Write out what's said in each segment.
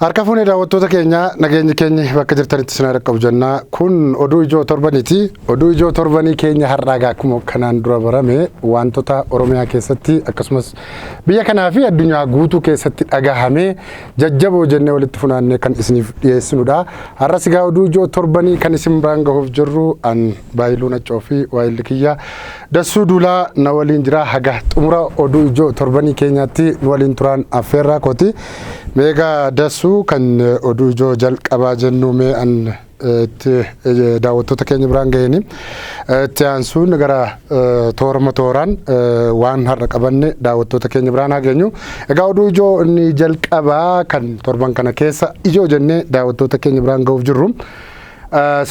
Harka fuunee daawwattoota keenya nageenya keenya bakka jirtanitti isin qabu jennaa kun oduu ijoo torbaniiti. Oduu ijoo torbanii keenya har'aa akkuma kanaan dura barame wantoota Oromiyaa keessatti akkasumas biyya kanaa fi addunyaa guutuu keessatti dhagahame jajjaboo jennee walitti funaannee kan isiniif dhiyeessinudha. Har'as egaa oduu ijoo torbanii kan isin biraan gahuuf jirru an Baayiluu Naccoo fi Waayilli Kiyyaa Dassuu Duulaa na waliin jira. Haga xumura oduu ijoo torbanii keenyaatti nu waliin turaan affeerraa kooti. Meegaa Dassuu kan oduu ijoo jalqabaa jennu mee an daawwattoota keenya biraan ga'eeni itti aansuun gara tooraan waan har'a qabanne daawwattoota keenya biraan haa geenyu. Egaa oduu ijoo inni jalqabaa kan torban kana keessa ijoo jennee daawwattoota keenya biraan ga'uuf jirru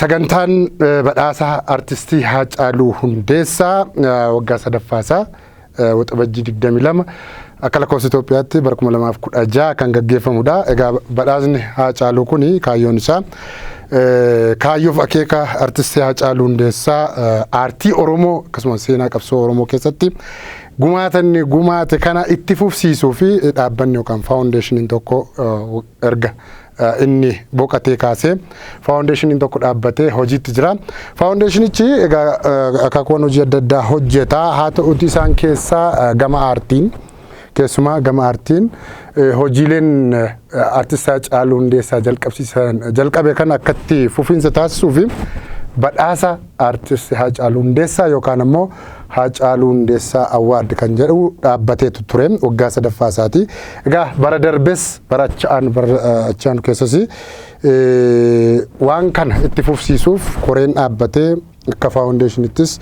sagantaan badhaasa artistii Haacaaluu Hundeessaa waggaa sadaffaasaa waxabajjii 22 akka lakkoofsa Itoophiyaatti bara 2016 kan gaggeeffamudha. Egaa badhaasni Haacaaluu kuni kaayyoon isaa kaayyoof akeeka artistii Haacaaluu Hundeessaa aartii Oromoo akkasumas seenaa qabsoo Oromoo keessatti gumaate kana itti fufsiisuu fi dhaabbanni yookaan faawundeeshiniin tokko erga inni boqatee kaasee faawundeeshiniin tokko dhaabbatee hojiitti jira. Faawundeeshinichi egaa akaakuuwwan hojii adda addaa hojjetaa. Haa ta'uuti isaan keessaa gama aartiin keessumaa gama aartiin hojiileen artistii Haacaaluu Hundeessaa jalqabe kan akkatti fufiinsa taasisuu fi badhaasa artistii Haacaaluu Hundeessaa yookaan ammoo Haacaaluu Hundeessaa Awwaard kan jedhu dhaabbateetu ture waggaa sadaffaa isaati. Egaa bara darbes bara achaan keessas waan kana itti fufsiisuuf koreen dhaabbatee akka faawundeeshinittis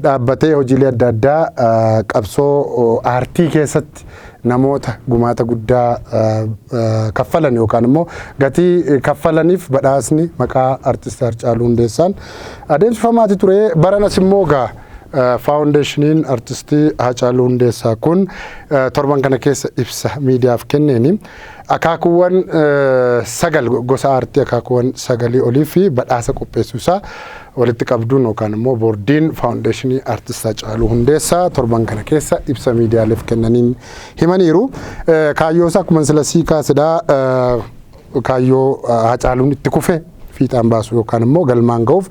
dhaabbatee hojiilee adda addaa qabsoo aartii keessatti namoota gumaata guddaa kaffalan yookaan immoo gatii kaffalaniif badhaasni maqaa artistii Haacaaluu Hundeessaan adeemsifamaati ture. Baranas immoo gaa faawundeeshiniin artistii Haacaaluu Hundeessaa kun torban kana keessa ibsa miidiyaaf kenneeni akaakuuwwan sagal gosa aartii akaakuuwwan sagalii olii fi badhaasa qopheessuusaa walitti qabduun yookaan immoo boordiin faawundeeshinii artistii Haacaaluu Hundeessaa torban kana keessa ibsa miidiyaaleef kennaniin himaniiru. Kaayyoosa akkuma silasii kaasedhaa kaayyoo Haacaaluun itti kufe fiixaan baasuu yookaan immoo galmaan ga'uuf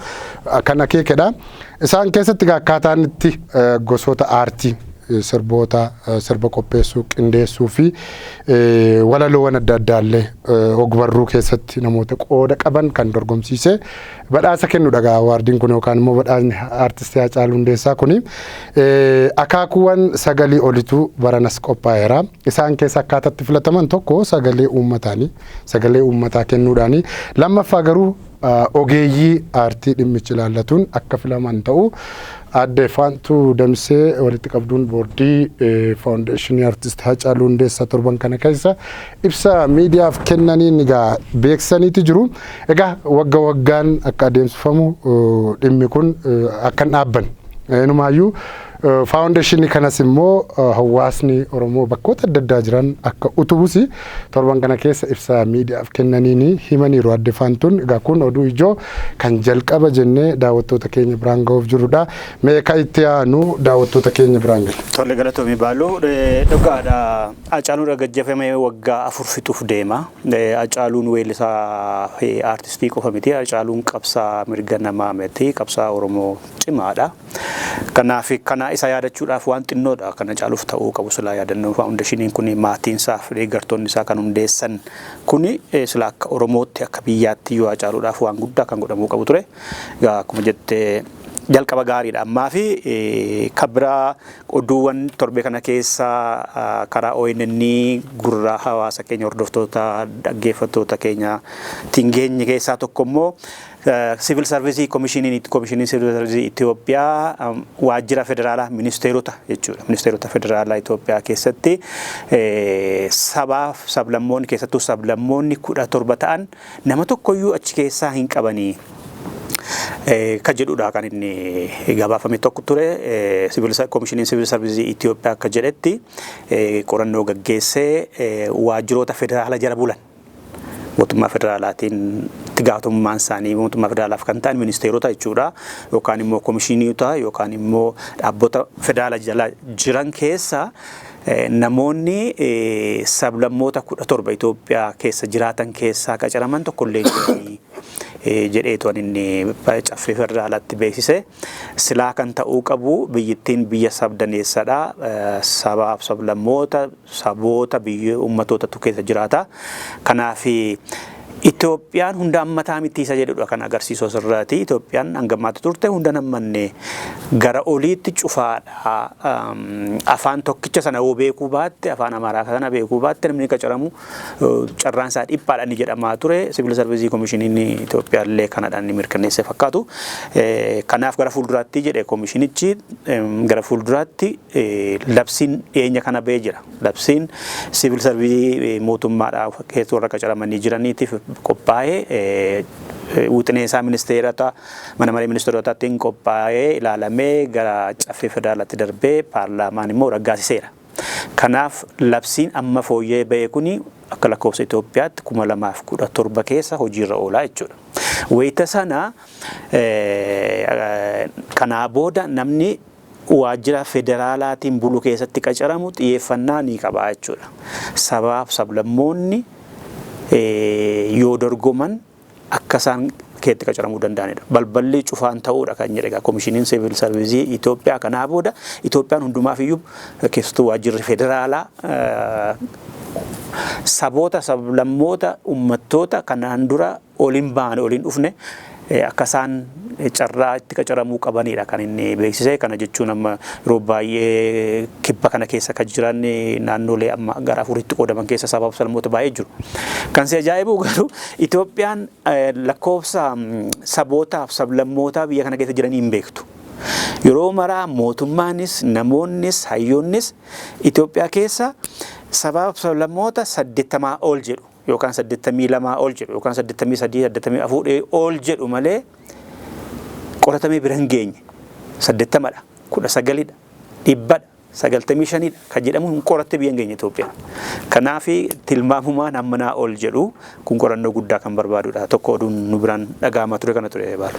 kan akeekedha. Isaan keessatti akkaataan itti gosoota aartii sirboota sirba qopheessuu qindeessuu fi walaloowwan adda addaallee ogbarruu keessatti namoota qooda qaban kan dorgomsiise badhaasa kennudha. Awaardiin kun yookaan immoo badhaasni artistii Haacaaluu Hundeessaa kuni akaakuuwwan sagalii olitu baranas qophaa'eera. Isaan keessa akkaataatti filataman tokko sagalee uummataa kennuudhaani. Lammaffaa garuu ogeeyyii aartii dhimmichi ilaallatuun akka filaman ta'u adde Faantuu Damsee walitti qabduun boordii faawundeeshinii artistii Haacaaluu Hundeessaa torban kana keessa ibsa miidiyaaf kennaniin egaa beeksisaniiti jiru. Egaa waggaan akka adeemsifamu dhimmi kun akka hin dhaabban inumaayyuu faawundeeshinii kanas immoo hawaasni Oromoo bakkoota adda addaa jiran akka utubusi torban kana keessa ibsa miidiyaaf kennaniin himaniiru adde Faantuun. Egaa kun oduu ijoo kan jalqaba jennee daawwattoota keenya biraan ga'uuf jirudha. Meeqa itti aanu daawwattoota keenya biraan galle. Tole galatoomii Baaluu dhugaadha. Haacaaluun gaggeeffamee waggaa 4 fixuuf deema. Haacaaluun weellisaa aartistii qofa miti. Haacaaluun qabsaa mirga namaa miti. Qabsaa Oromoo cimaadha. Kanaaf kana isa yaadachuudhaaf waan xinnoodha kan Haacaaluuf ta'uu qabu silaa yaadannoo faawundeeshiniin kun maatiinsaaf deeggartoonni isaa kan hundeessan kun silaa akka Oromootti akka biyyaatti yoo Haacaaluudhaaf waan guddaa kan godhamuu qabu ture. Egaa akkuma jettee jalqaba gaariidha. Ammaa fi kabira oduuwwan torbee kana keessa karaa ONN gurra hawaasa keenya hordoftoota dhaggeeffattoota keenya tingeenye keessaa tokko immoo Civil Service Commissioning Civil Service Itoophiyaa waajjira federaalaa ministeerota jechuudha. Ministeerota federaalaa Itoophiyaa keessatti sabaaf sablammoonni keessattuu sablammoonni 17 ta'an nama tokkoyyuu achi keessaa hin qabanii kan jedhudha kan inni gabaafame tokko ture. Commissioning Civil Service Itoophiyaa akka jedhetti qorannoo gaggeessee waajjiroota federaalaa jala bulan mootummaa federaalaatiin itti gaafatamummaan isaanii mootummaa federaalaaf kan ta'an ministeerota jechuudha yookaan immoo komishiniyoota yookaan immoo dhaabbata federaalaa jala jiran keessa namoonni sablammoota 17 Itoophiyaa keessa jiraatan keessaa qacaraman tokkollee jedheetu inni caffee federaalatti beeksise silaa kan ta'uu qabu biyyittiin biyya sabdaneessadha sabaaf sablammoota saboota biyya ummatootatu keessa jiraata kanaaf Itoophiyaan hunda ammataa miti isa jedhudha kan agarsiisu asirratti Itoophiyaan hangammaatti turte hunda nammanne gara oliitti cufaadha afaan tokkicha sana beekuu baatte afaan Amaaraa sana beekuu baatte namni qacaramu carraan isaa dhiphaadha ni jedhamaa ture Civil Service Commission Itoophiyaa illee kanadhaan ni mirkaneesse fakkaatu kanaaf gara fuulduraatti jedhe komishinichi gara fuulduraatti labsiin dhiyeenya kana ba'ee jira labsiin Civil Service mootummaadhaa keessa warra qacaramanii jiraniitiif qophaa'ee wixinee isaa ministeerota mana maree ministeerotaatti qophaa'ee ilaalamee gara caffee federaalaatti darbee paarlaamaan immoo raggaasiseera. Kanaaf labsiin amma fooyyee ba'e kuni akka lakkoofsa Itoophiyaatti 2017 keessa hojiirra oolaa jechuudha. Wayita sana kanaa booda namni waajjira federaalaatiin bulu keessatti qacaramu xiyyeeffannaa ni qaba jechuudha. Sabaaf sablammoonni yoo dorgoman akka isaan keetti qacaramuu danda'anidha. Balballi cufaan ta'uudha kan jedhe komishiniin Civil Service Itoophiyaa kanaa booda Itoophiyaan hundumaaf iyyuu keessattuu waajjirri federaalaa saboota sablammoota ummattoota kanaan dura oliin baane oliin dhufne akka isaan carraa itti qacaramuu qabanidha kan inni beeksise kana jechuun amma yeroo baay'ee kibba kana keessa kan jiran naannolee amma gara afuritti qoodaman keessa sabaaf sablammoota baay'ee jiru. Kan si ajaa'ibu garuu Itoophiyaan lakkoofsa sabootaaf sablammootaa biyya kana keessa jiranii hin beektu. Yeroo maraa mootummaanis namoonnis hayyoonnis Itoophiyaa keessa sabaaf sablammoota 80 ol jedhu. Yookaan 82 ol jedhu yookaan 83 84 ol jedhu malee qoratamee bira hin geenye 80dha 19dha 100dha 95dha kan jedhamu hin qoratte biyya hin geenye Itoophiyaa. Kanaaf tilmaamumaan ammanaa ol jedhu kun qorannoo guddaa kan barbaadudha tokko oduun nu biraan dhaga'amaa ture kana ture baalu.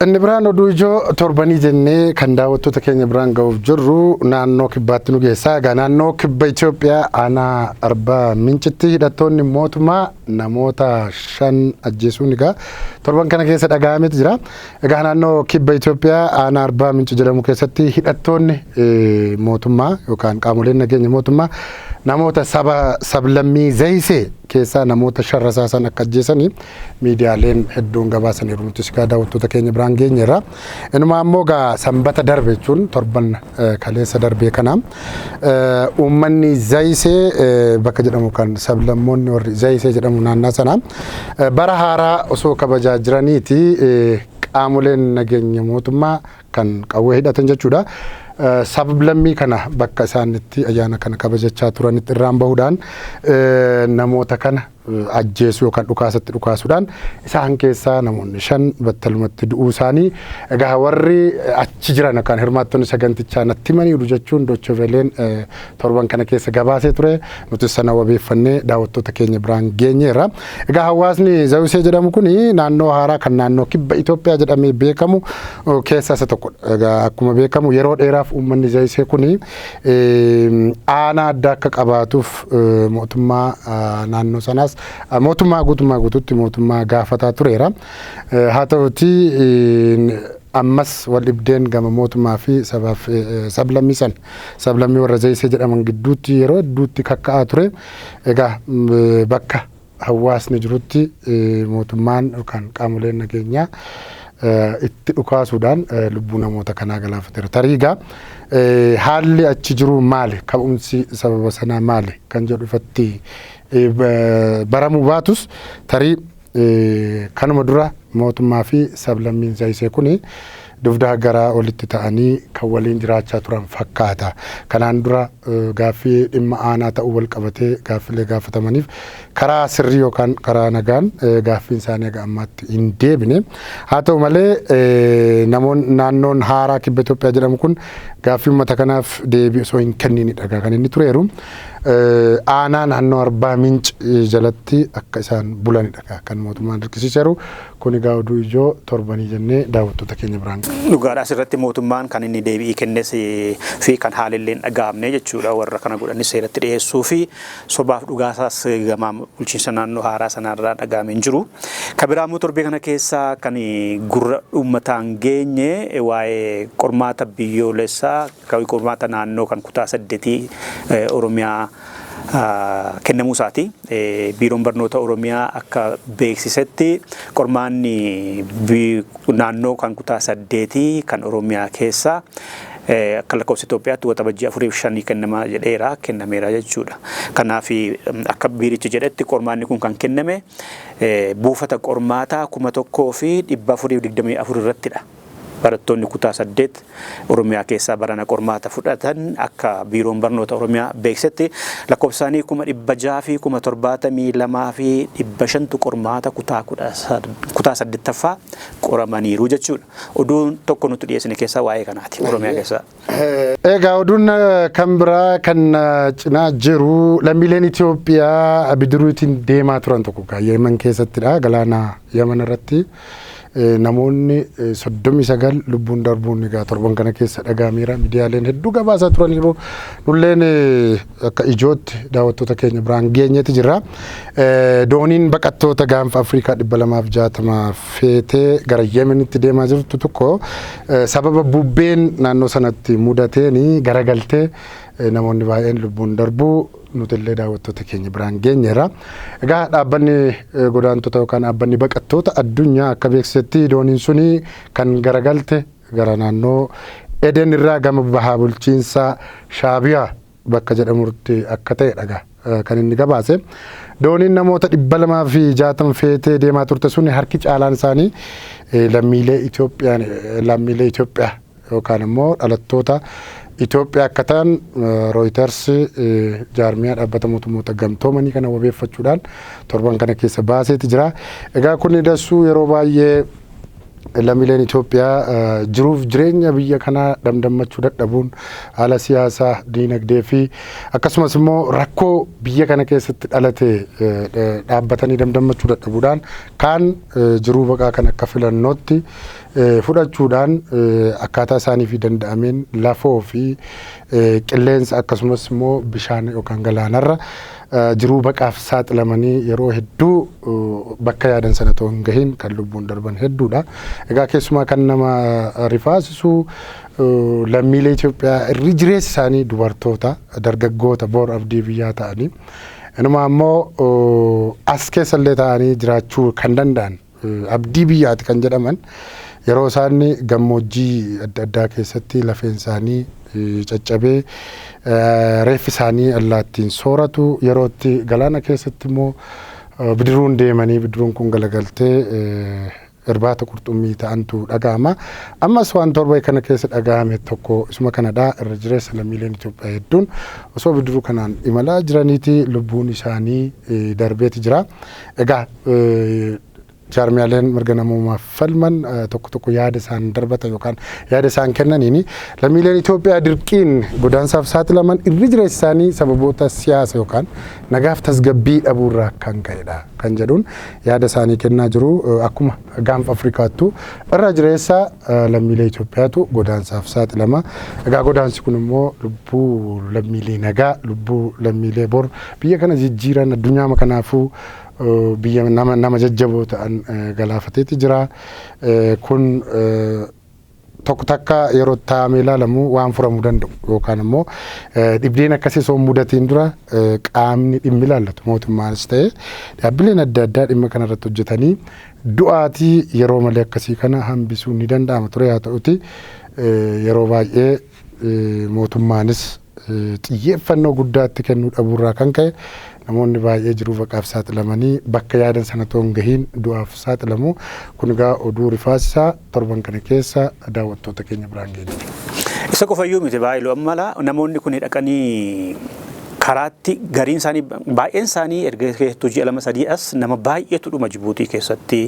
Inni biraan oduu ijoo torbanii jennee kan daawwattoota keenya biraan ga'uuf jirru naannoo kibbaatti nu geessaa. Egaa naannoo kibba Itoophiyaa aanaa Arbaa Mincitti hidhattoonni mootummaa namoota 5 ajjeesuun egaa torban kana keessa dhaga'ametu jira. Egaa naannoo kibba Itoophiyaa aanaa Arbaa Minci jedhamu keessatti hidhattoonni mootummaa yookaan qaamoleen nageenya mootummaa namoota sablammii Zayisee keessaa namoota 5 rasaasan akka ajjeesanii miidiyaaleen hedduun gabaasaniiru nuti sigaa daawwattoota keenya biraan geenyeerra. Inuma ammoo gaa sanbata darbe jechuun torban kaleessa darbee kana uummanni Zayisee bakka jedhamu kan sablammoonni warri Zayisee jedhamu naannaa sana bara haaraa osoo kabajaa jiraniiti qaamoleen nageenya mootummaa kan qawwee hidhatan jechuudha. Sablammii kana bakka isaanitti ayyaana kana kabajachaa turanitti irraan bahuudhaan namoota kana ajjeesuu yookaan dhukaasatti dhukaasuudhaan isaan keessaa namoonni 5 battalumatti du'uu isaanii egaa warri achi jiran kan hirmaattonni sagantichaa natti himaniiru jechuun Dochoveleen torban kana keessa gabaasee ture nuti sana wabeeffannee daawwattoota keenya biraan geenyeerra. Egaa hawaasni Zayisee jedhamu kuni naannoo haaraa kan naannoo kibba Itoophiyaa jedhamee beekamu keessaa isa tokkodha. Egaa akkuma beekamu yeroo dheeraaf uummanni Zayisee kuni aanaa adda akka qabaatuuf mootummaa naannoo sanaas mootummaa guututti mootummaa gaafataa tureera. Haa ta'uti ammas wal dhibdeen gama mootummaa fi sablammii warra Zayisee jedhaman gidduutti yeroo hedduutti kakka'aa ture. Egaa bakka hawaasni jirutti mootummaan yookaan qaamoleen nageenyaa itti dhukaasuudhaan lubbuu namoota kanaa galaafateera. Tariigaa haalli achi jiru maali? Ka'umsi sababa sanaa maali? Kan jedhu ifatti baramuu baatus tarii kanuma dura mootummaa fi sablammiin Zayisee kuni dugda garaa olitti ta'anii kan waliin jiraachaa turan fakkaata. Kanaan dura gaaffii dhimma aanaa ta'uu wal qabatee gaaffilee gaafatamaniif karaa sirrii yookaan karaa nagaan gaaffiin isaanii aga ammaatti hin deebine. Haa ta'u malee naannoon haaraa kibba Itoophiyaa jedhamu kun gaaffii uummata kanaaf deebii osoo hin kenninidha kan inni tureeru. Aanaa naannoo Arbaa Minch jalatti akka isaan bulanidha kan mootummaan dirqisiiseeru. Kun egaa oduu ijoo torbanii jennee daawwattoota keenya biraan. Dhugaadhaa asirratti mootummaan kan inni deebii kennes fi kan haalillee dhaga'amne jechuudha warra kana godhanis seeratti dhiyeessuu fi sobaaf dhugaasaas gamaa bulchiinsa naannoo haaraa sanarraa dhaga'amee hin jiru. Kabiraammoo torbee kana keessaa kan gurra uummataan geenye waa'ee qormaata biyyoolessaa qormaata naannoo kan kutaa 8 Oromiyaa kennamuu isaati. Biiroon barnoota Oromiyaa akka beeksisetti qormaanni naannoo kan kutaa 8 kan Oromiyaa keessaa akka lakkoofsa Itoophiyaatti waxabajjii 4-5 kennameera jechuudha. Kanaaf akka biirichi jedhetti qormaanni kun kan kenname buufata qormaataa 1424 irrattidha. Barattoonni kutaa 8 Oromiyaa keessaa barana qormaata fudhatan akka biiroon barnoota Oromiyaa beeksisetti lakkoofsaanii 600 fi 72 fi 500 qormaata kutaa 8ffaa qoramaniiru jechuudha. Oduun tokko nutti dhiyeessine keessaa waa'ee kanaati Oromiyaa keessaa. Egaa oduun kan biraa kan cinaa jiru lammiileen Itoophiyaa bidiruutiin deemaa turan tokko Yemen keessattidha. Galaana Yemen irratti namoonni 39 lubbuun darbuun egaa torban kana keessa dhaga'ameera. Miidiyaaleen hedduu gabaasaa turaniiru. Nulleen akka ijootti daawwattoota keenya biraan geenyeeti jira. Dooniin baqattoota gaanfa Afrikaa 260 feetee gara Yemenitti deemaa jirtu tokko sababa bubbeen naannoo sanatti mudateen garagaltee namoonni baay'een lubbuun darbuu nutillee daawwattoota keenya biraan geenyeera. Egaa dhaabbanni godaantota yookaan dhaabbanni baqattoota addunyaa akka beeksisetti dooniin suni kan garagalte gara naannoo Eden irraa gama bahaa bulchiinsa Shaabiyaa bakka jedhamutti akka ta'edha kan inni gabaase. Dooniin namoota 260 feetee deemaa turte suni harki caalaan isaanii lammiilee Itoophiyaa yookaan immoo dhalattoota Itoophiyaa akka ta'an Reuters jaarmiyaa dhaabbata mootummoota gamtoomanii kana wabeeffachuudhaan torban kana keessa baaseeti jira. Egaa kun dassuu yeroo baay'ee lammiileen Itoophiyaa jiruuf jireenya biyya kanaa damdammachuu dadhabuun haala siyaasaa, diinagdee fi akkasumas immoo rakkoo biyya kana keessatti dhalate dhaabbatanii damdammachuu dadhabuudhaan kaan jiruu baqaa kan akka filannootti fudhachuudhaan akkaataa isaaniif danda'ameen lafoo fi qilleensa akkasumas immoo bishaan yookaan galaanarra jiruu baqaaf saaxilamanii yeroo hedduu bakka yaadan sana ta'uu hin gahin kan lubbuun darban hedduudha. Egaa keessumaa kan nama rifaasisu lammiilee Itoophiyaa irri jireessi isaanii dubartoota, dargaggoota boor abdii biyyaa ta'anii inuma ammoo as keessallee ta'anii jiraachuu kan danda'an abdii biyyaati kan jedhaman yeroo isaan gammoojjii adda addaa keessatti lafeen isaanii caccabee reeffi isaanii allaattiin sooratu yerootti galaana keessatti immoo bidiruun deemanii bidiruun kun galagaltee irbaata qurxummii ta'antu dhaga'ama. Ammas waan torba kana keessa dhaga'ame tokko isuma kanadha. Irra jireessa lammiileen Itoophiyaa hedduun osoo bidiruu kanaan imalaa jiraniiti lubbuun isaanii darbeeti jira. Egaa jaarmiyaaleen mirga namoomaaf falman tokko yaada isaan darbatan yookaan yaada isaan kennaniini lammiileen Itoophiyaa dirqiin godaansaaf saaxilaman irri jireessa isaanii sababoota siyaasa yookaan nagaaf tasgabbii dhabuurraa kan ka'edha kan jedhuun yaada isaanii kennaa jiru. Akkuma gaanfa Afrikaattu irra jireessa lammiilee Itoophiyaatu godaansaaf saaxilama. Egaa godaansi kun immoo lubbuu lammiilee nagaa, lubbuu lammiilee bor biyya kana jijjiiran addunyaa kanaafuu biyya nama jajjaboo ta'an galaafateeti jira. Kun tokko takka yeroo taa'amee ilaalamu waan furamuu danda'u yookaan immoo dhibdeen akkasii osoo mudatiin dura qaamni dhimmi ilaallatu mootummaanis ta'e dhaabbileen adda addaa dhimma kanarratti hojjetanii du'aatii yeroo malee akkasii kana hambisuu ni danda'ama ture. Haa ta'uti yeroo baay'ee mootummaanis xiyyeeffannoo guddaatti kennuu dhabuurraa kan ka'e namoonni baay'ee jiruu baqaaf saaxilamanii bakka yaadan sana ta'uu hin gahiin du'aaf saaxilamu. Kun egaa oduu rifaasisaa torban kana keessa daawwattoota keenya biraan geenye. Isa qofayyuu miti baay'ee lo'ammala namoonni kun dhaqanii karaatti gariin isaanii baay'een isaanii erga keessattuu ji'a lama sadii as nama baay'eetu dhuma Jibuutii keessatti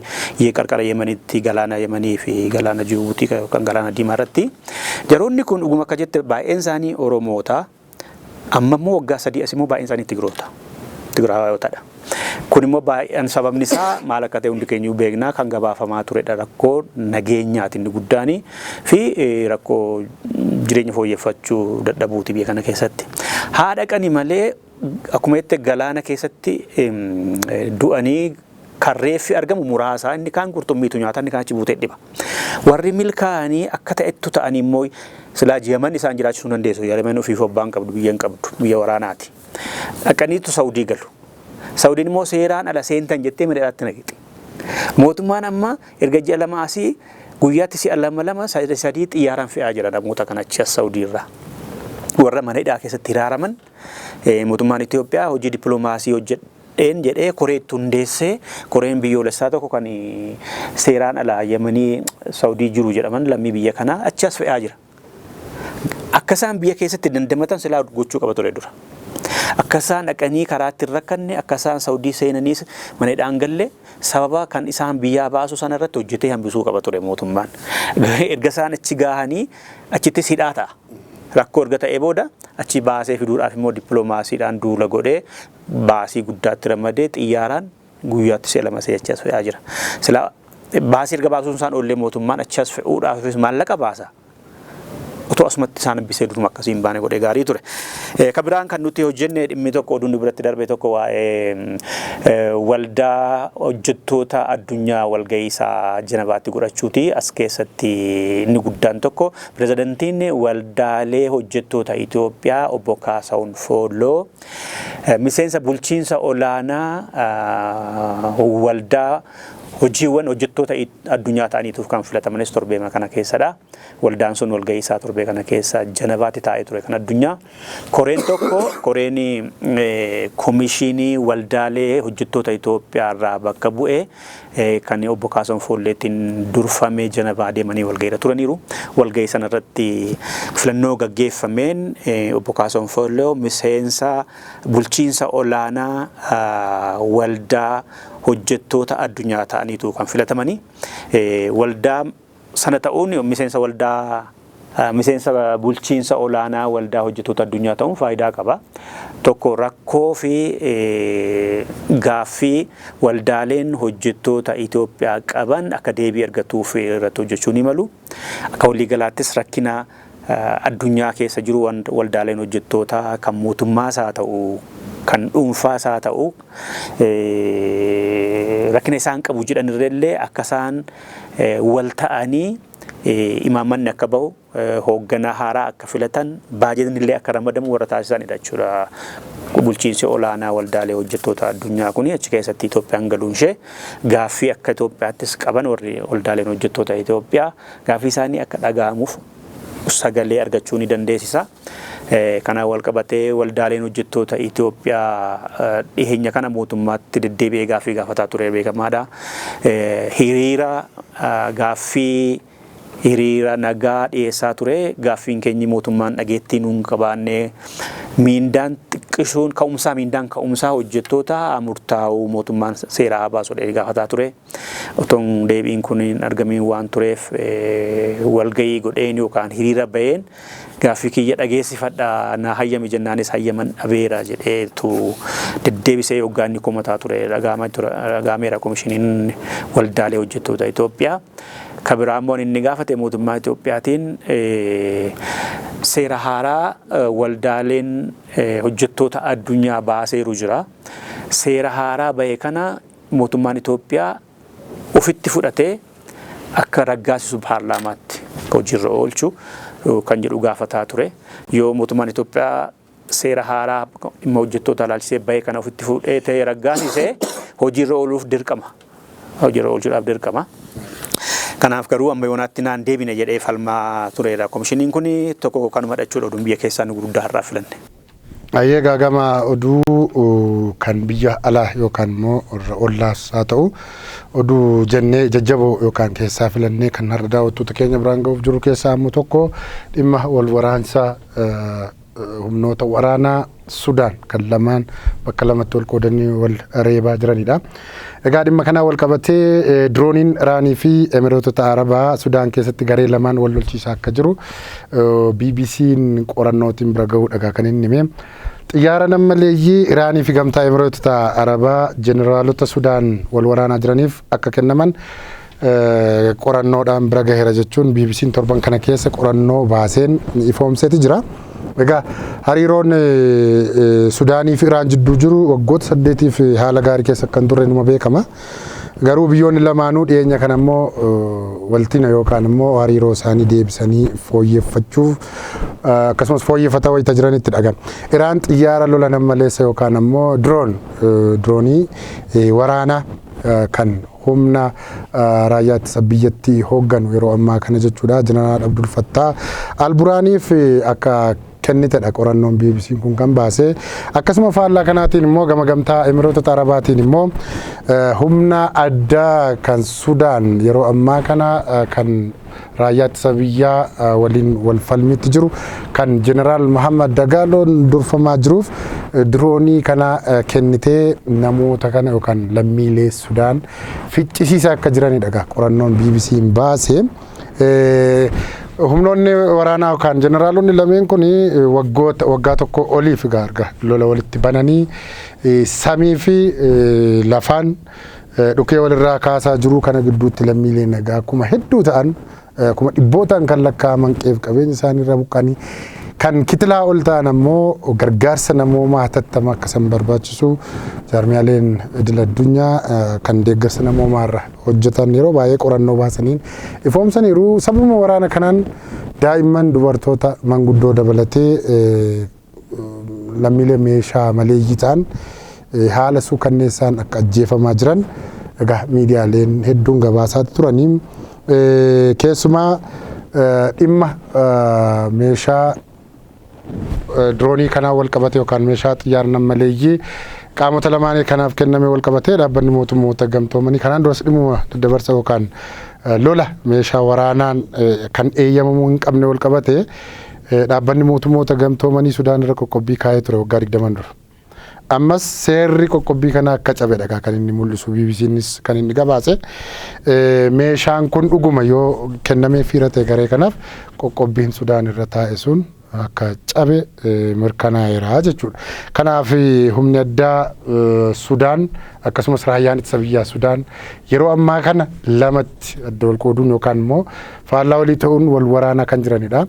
qarqara Yemenitti galaana Yemenii fi galaana Jibuutii kan galaana Diimaa irratti jaroonni kun dhuguma akka jette baay'een isaanii Oromoota amma immoo waggaa sadii as immoo baay'een isaanii Tigraayotadha. Kun immoo baay'een sababni isaa maal akka ta'e hundi keenya beeknaa kan gabaafamaa turedha rakkoo nageenyaatiin guddaanii fi rakkoo jireenya fooyyeffachuu dadhabuuti biyya kana keessatti. Haadha qani malee akkuma jette galaana keessatti du'anii kan reeffi argamu muraasa inni kaan qurxummiitu nyaata inni kaan achi buutee dhiba. Warri milkaa'anii akka ta'ettu ta'anii immoo silaa Yemen isaan jiraachisuu dandeessu. Yemen ofiif abbaan qabdu biyya hin qabdu biyya waraanaati. Dhaqaniitu Saawudii galu. Saawudiin immoo seeraan ala seentan jettee midhaatti naqixi. Mootummaan amma erga ji'a lama asii guyyaatti si'a lama sadii xiyyaaraan fe'aa jira namoota kan achi as Saawudii irraa. Warra mana hidhaa keessatti hiraaraman mootummaan Itoophiyaa hojii dippiloomaasii hojjedheen jedhee koreetti hundeessee koreen biyyoolessaa tokko kan seeraan ala Yemenii Saawudii jiru jedhaman lammii biyya kanaa achi as fe'aa jira. Akka isaan biyya keessatti dandamatan silaa gochuu qaba ture dura. Akka isaan dhaqanii karaatti hin rakkanne akka isaan Saawudii seenaniis mana hidhaan galle sababa kan isaan biyyaa baasu sana irratti hojjetee hambisuu qaba ture mootummaan. Erga isaan achi gahanii achittis hidhaa ta'a. Rakkoo erga ta'ee booda achi baasee fiduudhaaf immoo dippiloomaasiidhaan duula godhee baasii guddaatti ramadee xiyyaaraan guyyaatti si'a lama achi as fe'aa jira. Silaa baasii erga baasuun isaan oollee mootummaan achi as fe'uudhaafis maallaqa baasa. Otoo asumatti isaan bisee duruma akkasiin baane godhee gaarii ture. Kabiraan kan nuti hojjenne dhimmi tokko oduun biratti darbe tokko waa'ee waldaa hojjettoota addunyaa walga'iisaa Jenevaatti godhachuuti. As keessatti inni guddaan tokko pirezidantiin waldaalee hojjettoota Itoophiyaa obbo Kaasaawun Foolloo miseensa bulchiinsa olaanaa waldaa hojiiwwan hojjettoota addunyaa ta'aniituuf kan filatamanis torbee kana keessadha. Waldaan sun walga'iisaa torbee kana keessa Jenevaatti taa'ee ture kan addunyaa. Koreen tokko koreen komishinii waldaalee hojjettoota Itoophiyaa irraa bakka bu'ee kan obbo Kaasaawun Foolleetiin durfamee Jenevaa deemanii walga'iirra turaniiru. Walga'ii sana irratti filannoo gaggeeffameen obbo Kaasaawun Foollee miseensa bulchiinsa olaanaa waldaa hojjettoota addunyaa ta'aniitu kan filatamanii. Waldaa sana ta'uun miseensa bulchiinsa olaanaa waldaa hojjettoota addunyaa ta'uun faayidaa qaba. Tokko rakkoo fi gaaffii waldaaleen hojjettoota Itoophiyaa qaban akka deebii argatuuf irratti hojjechuu ni malu. Akka waliigalaattis rakkina addunyaa keessa jiru waldaaleen hojjettootaa kan mootummaas haa ta'u kan dhuunfaas haa ta'u rakkina isaan qabu jedhanirrellee akka isaan wal ta'anii imaammanni akka bahu hoogganaa haaraa akka filatan baajetiin illee akka ramadamu warra taasisanidha jechuudha. Bulchiinsi olaanaa waldaalee hojjettoota addunyaa kun achi keessatti Itoophiyaan galuun ishee gaaffii akka Itoophiyaattis qaban warri waldaaleen hojjettoota Itoophiyaa gaaffii isaanii akka dhaga'amuuf sagalee argachuu ni dandeessisa. Kana wal qabatee waldaaleen hojjettoota Itoophiyaa dhiheenya kana mootummaatti deddeebi'ee gaaffii gaafataa ture beekamaadha. Hiriira nagaa dhiyeessaa ture. Gaaffiin keenya mootummaan dhageettii nuun qabaannee miindaan xiqqishuun miindaan ka'umsaa hojjettoota murtaa'uu mootummaan seeraa haa baasu gaafataa ture. Otoon deebiin kun hin argamiin waan tureef walga'ii godheen yookaan hiriira baheen gaaffii kiyya dhageessifadha na hayyami jennaanis hayyaman dhabeera jedheetu deddeebisee hoggaanni komataa ture dhagaameera komishiniin waldaalee hojjettoota Itoophiyaa. Kabiraammoon inni gaafate mootummaa Itoophiyaatiin seera haaraa waldaaleen hojjettoota addunyaa baaseeru jira. Seera haaraa bahe kana mootummaan Itoophiyaa ofitti fudhatee akka raggaasisu paarlaamaatti hojiirra oolchu kan jedhu gaafataa ture. Yoo mootummaan Itoophiyaa seera haaraa dhimma hojjettoota ilaalchisee bahe kana ofitti fudhatee raggaasisee hojiirra ooluuf dirqama. Hojiirra oolchuudhaaf dirqama. Kanaaf garuu amma yoonaatti naan deebine jedhee falmaa tureera. Komishiniin kun tokko kanuma dhachuudha oduun biyya keessaa nu guddaa har'aa filanne. Ayyee gaagama oduu kan biyya alaa yookaan immoo ollaas haa ta'u oduu jennee jajjaboo yookaan keessaa filannee kan har'a daawwattoota keenya biraan ga'uuf jiru keessaa immoo tokko dhimma wal waraansaa humnoota waraanaa Sudaan kan lamaan bakka lamatti wal qoodanii wal reebaa jiranidha. Egaa dhimma kanaa wal qabatee dirooniin Iraanii fi Emireetota Arabaa Sudaan keessatti garee lamaan wal lolchiisaa akka jiru BBC'n qorannootiin bira gahuudha kan inni hime. Xiyyaara nammaleeyyii Iraanii fi gamtaa Emireetota Arabaa jeneraalota Sudaan wal waraanaa jiraniif akka kennaman qorannoodhaan bira gaheera jechuun BBC'n torban kana keessa qorannoo baaseen ifoomseeti jira. Egaa hariiroon Sudaanii fi Iraan jidduu jiru waggoota 8 haala gaarii keessa kan turre numa beekama. Garuu biyyoonni lamaanuu dhiyeenya kana immoo waltina yookaan immoo hariiroo isaanii deebisanii fooyyeffachuuf akkasumas fooyyeffataa wayita jiranitti dhagan. Iraan xiyyaara lola nammaleessa yookaan immoo diroonii waraanaa kan humna raayyaa ittisa biyyattii hoogganu yeroo ammaa kana jechuudha. Jeneraal Abdul Fattah Al-Buraaniif akka kennitedha qorannoon BBC'n kun kan baase. Akkasuma faallaa kanaatiin immoo gama gamtaa Emireetota Arabaatiin immoo humna addaa kan Sudaan yeroo ammaa kana kan raayyaa ittisa biyyaa waliin wal falmitti jiru kan Jeneraal Mohammad Dagaloon durfamaa jiruuf diroonii kana kennitee namoota kana yookaan lammiilee Sudaan ficcisiisaa akka jiranidha qorannoon BBC'n baase. Humnoonni waraanaa yookaan jeneraalonni lameen kun waggaa tokko oliif garga lola walitti bananii samii fi lafaan dhukee walirraa kaasaa jiru kana gidduutti lammiilee nagaa akkuma hedduu ta'an akkuma dhibbootaan kan lakkaa'aman qeef qabeenya isaaniirra buqqanii kan kitilaa ol ta'an ammoo gargaarsa namoomaa hatattama akka isaan barbaachisu jaarmiyaaleen idil addunyaa kan deeggarsa namoomaarra hojjetan yeroo baay'ee qorannoo baasaniin ifoomsaniiru. Sababuma waraana kanaan daa'imman dubartoota manguddoo dabalatee lammiilee meeshaa maleeyyii ta'an haala suukanneessaan akka ajjeefamaa jiran egaa miidiyaaleen hedduun gabaasaa turanii keessumaa dhimma meeshaa diroonii kanaa wal qabate yookaan meeshaa xiyyaara nammaleeyyii qaamota lamaanii kanaaf kenname wal qabatee dhaabbanni mootummoota gamtoomanii kanaan duras dhimma daddabarsa yookaan lola meeshaa waraanaan kan eeyyamamuu hin qabne wal qabate dhaabbanni mootummoota gamtoomanii Sudaan irra qoqqobbii kaa'ee ture waggaa 20 dura. Ammas seerri qoqqobbii kana akka cabedha kan inni mul'isu BBC'nis kan inni gabaase. Meeshaan kun dhuguma yoo kennamee fiirate garee kanaaf qoqqobbiin Sudaan irra taa'e sun akka cabe mirkanaa'eera jechuudha. Kanaaf humni addaa Sudaan akkasumas raayyaan ittisa biyyaa Sudaan yeroo ammaa kana lamatti adda wal qooduun yookaan immoo faallaa walii ta'uun wal waraanaa kan jiranidha.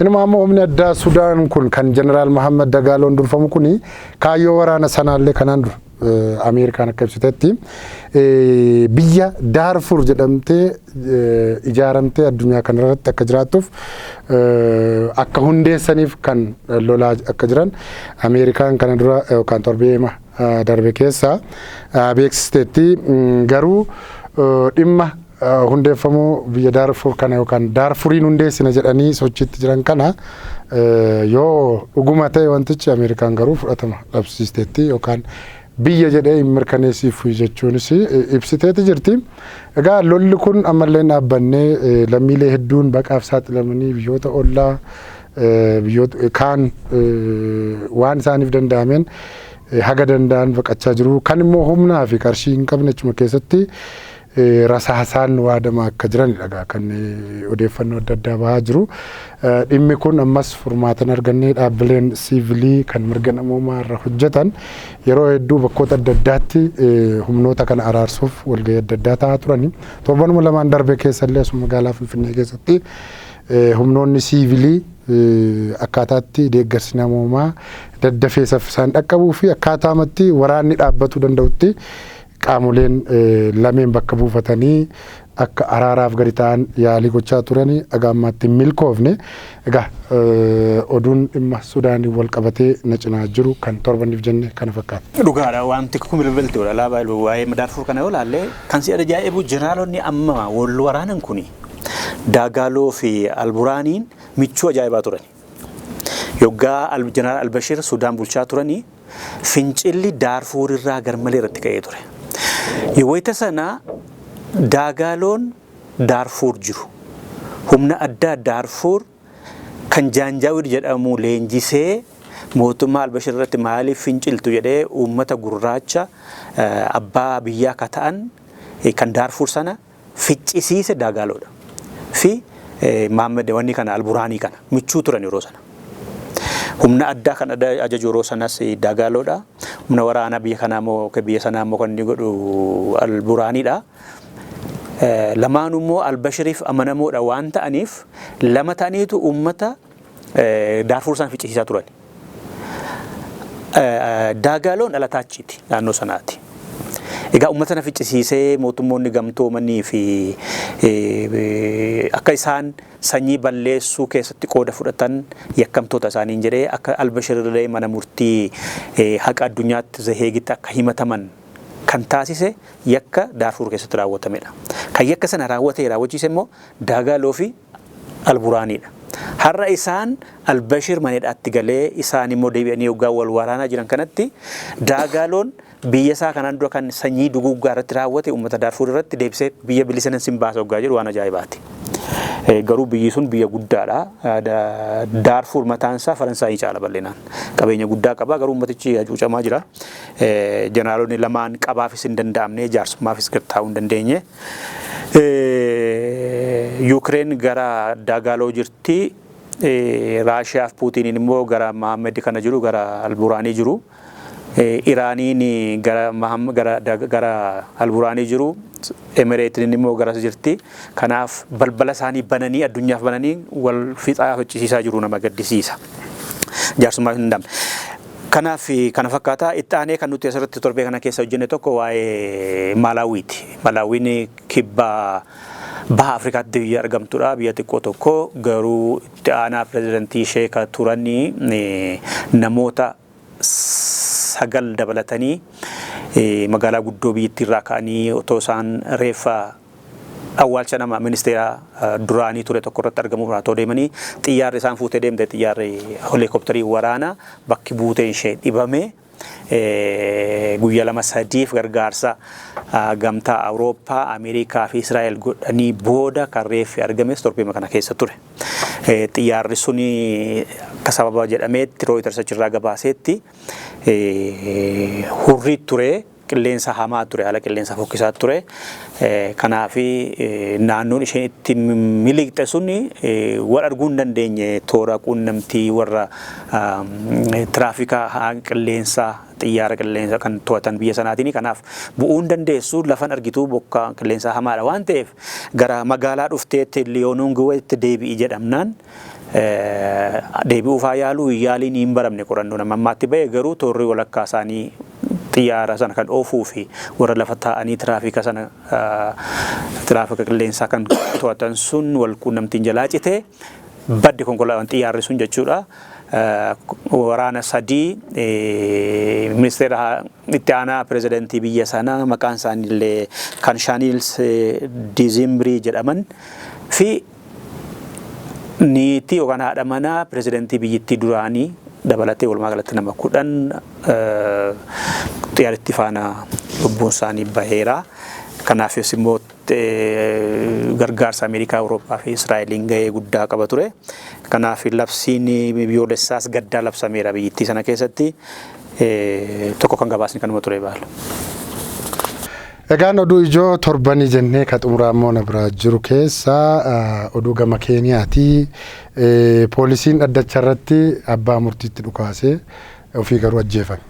Inuma ammoo humni addaa Sudaan kun kan Jeneraal Mohammad Dagaloon durfamu kuni kaayyoo waraana sanaallee kanaan dura Ameerikaan akka ibsitetti biyya Daarfur jedhamtee ijaaramtee addunyaa kanarratti akka jiraattuuf akka hundeessaniif kan lolaa akka jiran Ameerikaan kana dura yookaan torbeema darbe keessa beeksisteetti. Garuu dhimma hundeeffamuu biyya Daarfur kana yookaan Daarfuriin hundeessina jedhanii sochiitti jiran kana yoo dhuguma ta'e wantichi Ameerikaan garuu fudhatama dhabsiisteetti yookaan biyya jedhee hin mirkaneessiif jechuunis ibsiteeti jirti. Egaa lolli kun ammallee dhaabbannee lammiilee hedduun baqaaf saaxilamanii biyyoota ollaa biyyoota kaan waan isaaniif danda'ameen haga danda'an baqachaa jiru. Kan immoo humnaa fi qarshii hin qabne achuma keessatti rasaasaan waadamaa akka jiranidha kan odeeffannoo adda addaa bahaa jiru. Dhimmi kun ammas furmaata argannee dhaabbileen siivilii kan mirga namoomaa irra hojjetan yeroo hedduu bakkoota adda addaatti humnoota kana araarsuuf walgahii adda addaa ta'aa turani. Torbanuma lamaan darbe keessallee asuma magaalaa Finfinnee keessatti humnoonni siivilii akkaataatti deeggarsi namoomaa daddafee saffisaan dhaqqabuu fi akkaataamatti waraanni dhaabbatuu danda'utti qaamoleen lameen bakka buufatanii akka araaraaf gadi ta'an yaalii gochaa turanii agaammaatti milkoofne. Egaa oduun dhimma Sudaanii wal qabatee na cinaa jiru kan torbaniif jenne kana fakkaata. Dhugaadha wanti kun bilbiltoodha laabaa waa'ee Daarfur kana yoo laalle kan si ajaa'ibu jeneraalonni amma wal waraanan kuni Dagaloo fi Alburaaniin michuu ajaa'ibaa turan. Yoggaa Jeneraal Albashir Sudaan bulchaa turanii fincilli Daarfur irraa garmalee irratti ka'ee ture. Yeroo sana Dagaloon Daarfur jiru humna addaa Daarfur kan Jaanjaawid jedhamu leenjisee mootummaa Albashir irratti maaliif finciltu jedhee uummata gurraacha abbaa biyyaa ka ta'an kan Daarfuur sana ficcisiise Dagaaloodha. Fi Maammed wanni kana Alburaanii kana michuu turan yeroo sana. Humna addaa kan ajaju yeroo sanas Dagaaloodha. Humna waraanaa biyya kanaa moo biyya sanaa moo kan inni godhu Alburaaniidha. Lamaan immoo Albashiriif amanamoodha waan ta'aniif lama ta'aniitu uummata Daarfuur sana ficcisiisaa turan. Dagaaloon dhalataachiiti naannoo sanaati. Egaa uummata na ficcisiisee mootummoonni gamtoomanii fi akka isaan sanyii balleessuu keessatti qooda fudhatan yakkamtoota isaaniin jedhee akka Albashirlee mana murtii haqa addunyaatti Heegitti akka himataman kan taasise yakka Daarfuur keessatti raawwatamedha. Kan yakka sana raawwachiise immoo Dagaaloo fi Alburaaniidha. Har'a isaan Albashir maneedhaatti galee isaan immoo deebi'anii yoggaa wal waraanaa jiran kanatti Dagaaloon biyya isaa kanaan dura kan sanyii duguggaa irratti raawwate uummata Daarfuur irratti deebisee biyya bilisanan simbaasa yoggaa jedhu waan ajaa'ibaati. Garuu biyyi sun biyya guddaadha. Daarfuur mataan isaa Faransaayii caala bal'inaan qabeenya guddaa qaba. Garuu uummatichi hacuucamaa jira. Jeneraalonni lamaan qabaafis hin danda'amne jaarsummaafis gartaa'uu hin dandeenye. Yuukireen gara Dagaaloo jirti. Raashiyaaf Puutiniin immoo gara Mahammed kana jiru gara Alburaanii jiru. Iraaniin gara Alburaanii jiru. Emireetiin immoo garas jirti. Kanaaf balbala isaanii bananii addunyaaf bananii wal fixaa hojjisiisaa jiru nama gaddisiisa. Jaarsummaaf hin danda'amne. Kanaaf kana fakkaata itti aanee kan nuti asirratti torbee kana keessa hojjenne tokko waa'ee Malaawiiti. Malaawiin kibba baha Afrikaatti biyya argamtudha. Biyya xiqqoo tokko garuu itti aanaa pirezidantii ishee kan turanii namoota 9 dabalatanii magaalaa guddoo biyyattii irraa ka'anii otoo isaan reeffa awwaalcha nama ministeera duraanii ture tokko irratti argamuuf raatoo deemanii xiyyaarri isaan fuutee deemte xiyyaarri helikopterii waraanaa bakki buuteen ishee dhibame guyyaa 2-3 gargaarsa gamtaa Awurooppaa, Ameerikaa fi Israa'el godhanii booda kan reeffi argames torbee kana keessa ture. Xiyyaarri suni akka sababa jedhameetti Reuters achirraa gabaaseetti hurrii ture. Qilleensa hamaa ture haala qilleensa fokkisaa ture. Kanaaf naannoon isheen itti miliqxe suni wal arguu hin dandeenye toora quunnamtii warra tiraafikaa qilleensa xiyyaara qilleensa kan to'atan biyya sanaatiin. Kanaaf bu'uu hin dandeessu lafan argitu bokka qilleensa hamaadha waan ta'eef gara magaalaa dhufteetti Liyoonungiweetti deebi'i jedhamnaan deebi'uufaa yaaluu yaaliin hin baramne qorannoo nama ammaatti ba'e garuu toorri walakkaa isaanii xiyyaara sana kan oofuu fi warra lafa taa'anii tiraafika sana tiraafika qilleensaa kan to'atan sun wal quunnamtiin jalaa cite baddi konkolaataan xiyyaarri sun jechuudha. Waraana 3 ministeera itti aanaa pirezidantii biyya sanaa maqaan isaaniillee kan Shaaniils Dizimbrii jedhaman fi niitii yookaan haadha manaa pirezidantii biyyattii duraanii dabalatee walumaa galatti nama 10 xiyyaaritti faana lubbuun isaanii baheera. Kanaafis immoo gargaarsa Ameerikaa, Awurooppaa fi Israa'eliin gahee guddaa qaba ture. Kanaaf labsiin biyyoolessaas gaddaa labsameera biyyattii sana keessatti tokko kan gabaasni kanuma ture baala. Egaan oduu ijoo torbanii jennee ka xumuraammoo na biraa jiru keessa oduu gama Keeniyaati. Poolisiin dhaddacha irratti abbaa murtiitti dhukaasee ofii garuu ajjeefame.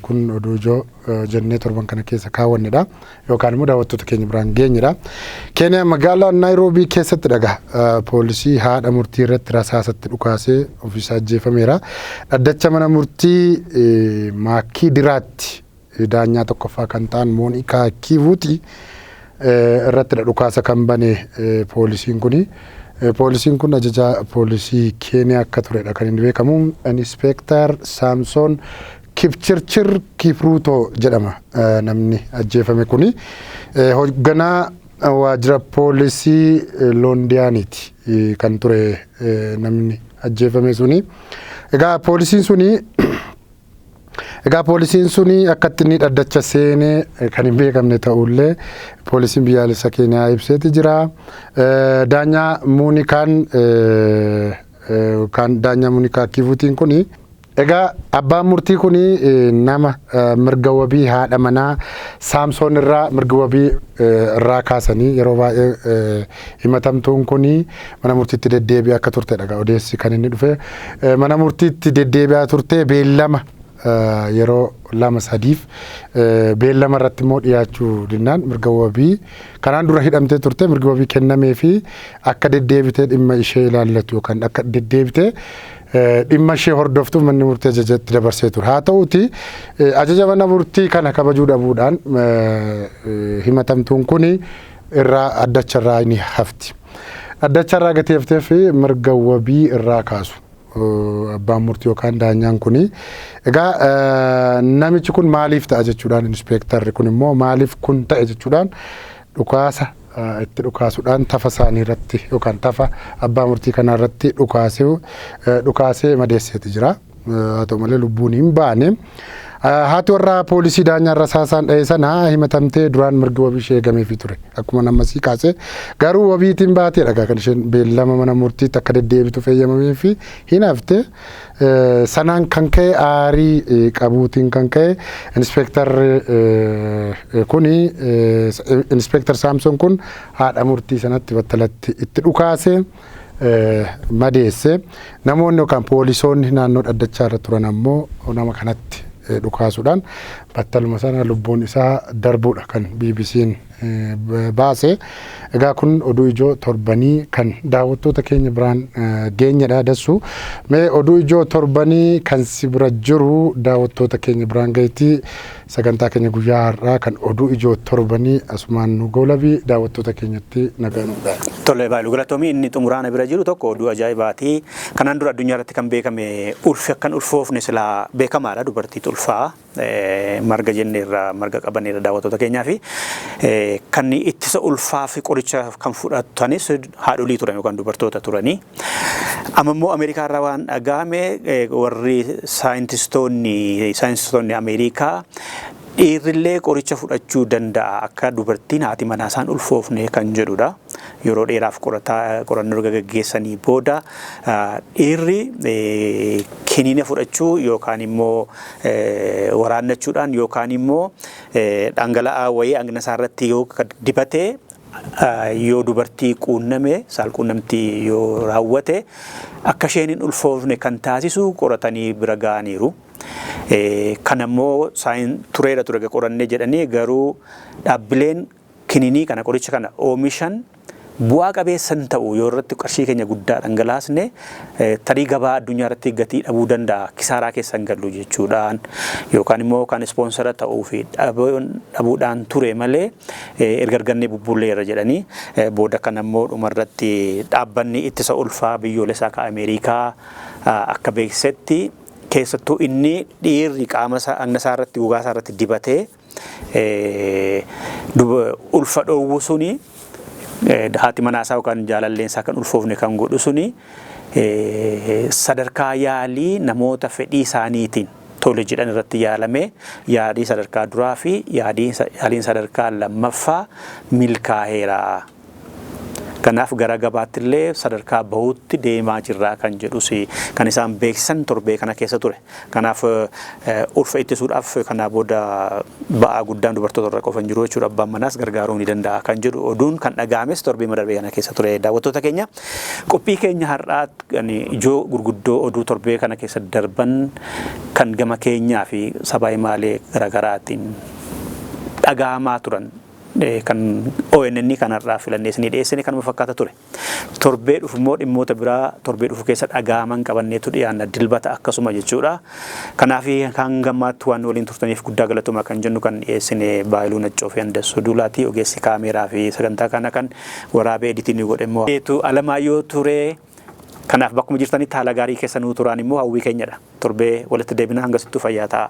Kun oduu ijoo jennee torban kana keessa kaawwannedha yookaan immoo daawwattoota keenya biraan geenyedha. Keeniyaa magaalaa Naayiroobii keessatti dhaga poolisii haadha murtii irratti rasaasatti dhukaasee ofiisaa ajjeefameera. Dhaddacha mana murtii Maakidiraatti daanyaa tokkoffaa kan ta'an Moonikaa Kiivuuti irratti dhukaasa kan bane poolisiin kuni. Poolisiin kun ajajaa poolisii Keeniyaa akka turedha kan inni beekamu. Inspektar Saamsoon Kipchirchir Kipruuto jedhama namni ajjeefame kuni. Hoogganaa waajjira poolisii Loondiyaaniiti kan ture namni ajjeefame suni. Egaa poolisiin suni akka inni dhaddacha seenee kan hin beekamne ta'ullee poolisiin biyyaalessa Keeniyaa ibseeti jira. Daanyaa Moonikaa Kiivuutiin kuni Egaa abbaan murtii kuni nama mirga wabii haadha manaa Saamsoon irraa mirga wabii irraa kaasanii yeroo baay'ee himatamtuun kuni mana murtiitti deddeebi'aa akka turtedha. Odeessi kan inni dhufe mana murtiitti deddeebi'aa turte beellama yeroo lama sadiif beellama irratti immoo dhiyaachuu dinnaan mirga wabii kanaan dura hidhamtee turte mirga wabii kennamee fi akka deddeebitee dhimma ishee ilaallatu yookaan akka deddeebitee dhimma ishee hordoftuuf manni murtii ajajatti dabarsee ture. Haa ta'uti ajaja mana murtii kana kabajuu dhabuudhaan himatamtuun kuni irraa addacharraa ni hafti. Addacharraa gati haftee fi mirga wabii irraa kaasu. Abbaan murtii yookaan daanyaan kuni egaa namichi kun maaliif ta'a jechuudhaan inspektarri kun immoo maaliif kun ta'e jechuudhaan dhukaasa itti dhukaasuudhaan tafa isaanii irratti yookaan tafa abbaa murtii kanaa irratti dhukaasee madeesseeti jira. Haa ta'u malee lubbuun hin baane. Haati warraa poolisii daanyaa rasaasaan dha'e sana himatamtee duraan mirgi wabii ishee eegameefii ture. Akkuma nammasii kaasee garuu wabiitiin baateedha kan isheen beellama mana murtiitti akka deddeebituuf eeyyamameefii hin hafte. Sanaan kan ka'e aarii qabuutiin kan ka'e inspektar Saamsoon kun haadha murtii sanatti battalatti itti dhukaase. Madeesse namoonni yookaan poolisoonni naannoo dhaddachaa irra turan ammoo nama kanatti dhukaasuudhaan battaluma sana lubbuun isaa darbuudha kan BBC'n baase. Egaa kun oduu ijoo torbanii kan daawwattoota keenya biraan geenyedha dassu. Mee oduu ijoo torbanii kan si bira jiru daawwattoota keenya biraan gaheetii sagantaa keenya guyyaa har'aa kan oduu ijoo torbanii asumaan nu goolabii daawwattoota keenyatti nagaanudha. Tole baay'ee galatoomii inni xumuraana bira jiru tokko oduu ajaa'ibaati. Kanaan dura addunyaa irratti kan beekame ulfi akkan ulfoofne silaa beekamaadha dubartii ulfaa marga jenneerra marga qabanneerra daawwattoota keenyaa fi kan ittisa ulfaa fi qoricha kan fudhatanis haadholii turan yookaan dubartoota turanii. Amma immoo Ameerikaa irraa waan dhagahame warri saayintistoonni Ameerikaa dhiirrillee qoricha fudhachuu danda'a akka dubartiin haati manaa isaan ulfoofne kan jedhudha. Yeroo dheeraaf qorannoo gaggeessanii booda dhiirri kiniina fudhachuu yookaan immoo waraannachuudhaan yookaan immoo dhangala'aa wayii angina isaa irratti yoo dibatee yoo dubartii quunname saalquunnamtii yoo raawwate akka isheen hin ulfoofne kan taasisu qoratanii bira ga'aniiru. Kan ammoo tureera ture qorannee jedhanii garuu dhaabbileen kiniinii kana qoricha kana oomishan bu'aa qabeessan ta'u yoo irratti qarshii keenya guddaa dhangalaasne tarii gabaa addunyaa irratti gatii dhabuu danda'a kisaaraa keessan gallu jechuudhaan yookaan immoo kan ispoonsara ta'uu fi dhabuudhaan ture malee erga argannee bubbulleera jedhanii booda kan ammoo dhumarratti dhaabbanni ittisa ulfaa biyyoolessaa ka Ameerikaa akka beeksisetti keessattuu inni dhiirri qaama angina isaa irratti gogaa isaa irratti dibatee ulfa dhoowwu suni haati manaa isaa yookaan jaalalleen isaa kan ulfoofne kan godhu suni sadarkaa yaalii namoota fedhii isaaniitiin tole jedhan irratti yaalame yaalii sadarkaa duraa fi yaaliin sadarkaa lammaffaa milkaa'eera. Kanaaf gara gabaatti illee sadarkaa bahuutti deemaa jirraa kan jedhus kan isaan beeksisan torbee kana keessa ture. Kanaaf ulfa ittisuudhaaf kanaa booda ba'aa guddaan dubartoota irra qofan jiru jechuudha. Abbaan manaas gargaaruu ni danda'a kan jedhu oduun kan dhaga'ames torbee darbee kana keessa ture. Daawwattoota keenya qophii keenya har'aa ijoo gurguddoo oduu torbee kana keessa darban kan gama keenyaa fi sabaa himaalee garaagaraatiin dhaga'amaa turan. Kan ONN kanarraa filannee isinii dhiyeessine kanuma fakkaata ture. Torbee dhufu immoo dhimmoota biraa torbee dhufu keessa dhaga'aman qabanneetu dhiyaanna dilbata akkasuma jechuudha. Kanaaf kan gammaatti waan waliin turtaniif guddaa galatoomaa kan jennu kan dhiyeessine Baayiluu Naccoo fi Andassoo Duulaati ogeessi kaameeraa fi sagantaa kana kan waraabee editiin godhe immoo Alamaayyoo ture. Kanaaf bakkuma jirtanitti haala gaarii keessa nuu turaan immoo hawwii keenyadha. Torbee walitti deebina hangasittuu fayyaa ta'a.